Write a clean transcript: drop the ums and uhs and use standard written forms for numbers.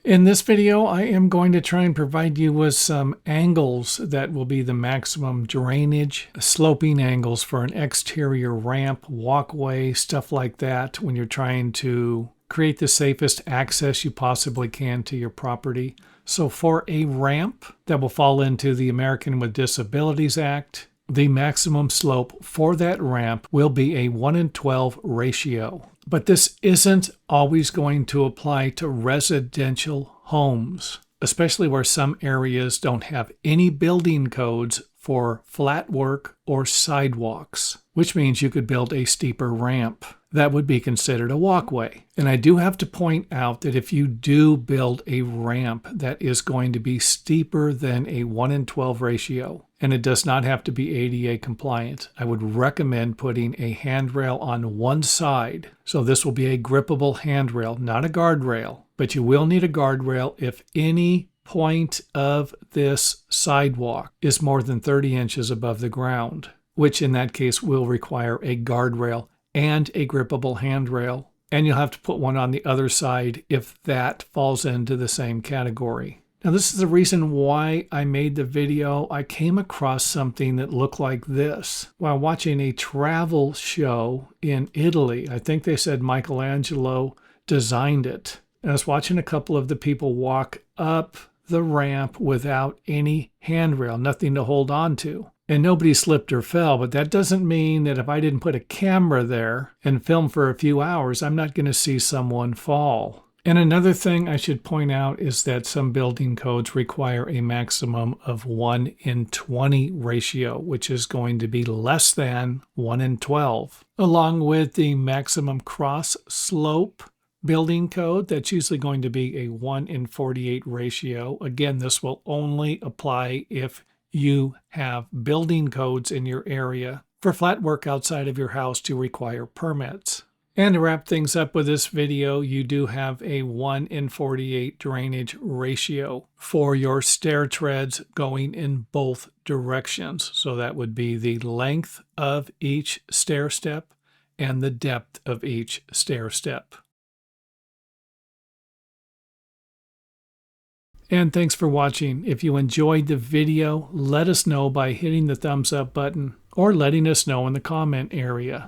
In this video, I am going to try and provide you with some angles that will be the maximum drainage, sloping angles for an exterior ramp, walkway, stuff like that when you're trying to create the safest access you possibly can to your property. So for a ramp that will fall into the American with Disabilities Act, the maximum slope for that ramp will be a 1:12 ratio. But this isn't always going to apply to residential homes, especially where some areas don't have any building codes for flatwork or sidewalks, which means you could build a steeper ramp. That would be considered a walkway. And I do have to point out that if you do build a ramp that is going to be steeper than a 1:12 ratio, and it does not have to be ADA compliant, I would recommend putting a handrail on one side. So this will be a grippable handrail, not a guardrail, but you will need a guardrail if any point of this sidewalk is more than 30 inches above the ground, which in that case will require a guardrail and a grippable handrail. And you'll have to put one on the other side if that falls into the same category. Now, this is the reason why I made the video. I came across something that looked like this while watching a travel show in Italy. I think they said Michelangelo designed it. And I was watching a couple of the people walk up the ramp without any handrail, nothing to hold on to. And nobody slipped or fell, but that doesn't mean that if I didn't put a camera there and film for a few hours, I'm not going to see someone fall. And another thing I should point out is that some building codes require a maximum of 1:20 ratio, which is going to be less than 1:12. Along with the maximum cross slope building code, that's usually going to be a 1:48 ratio. Again, this will only apply if you have building codes in your area for flat work outside of your house to require permits. And to wrap things up with this video, you do have a 1:48 drainage ratio for your stair treads going in both directions. So that would be the length of each stair step and the depth of each stair step. And thanks for watching. If you enjoyed the video, let us know by hitting the thumbs up button or letting us know in the comment area.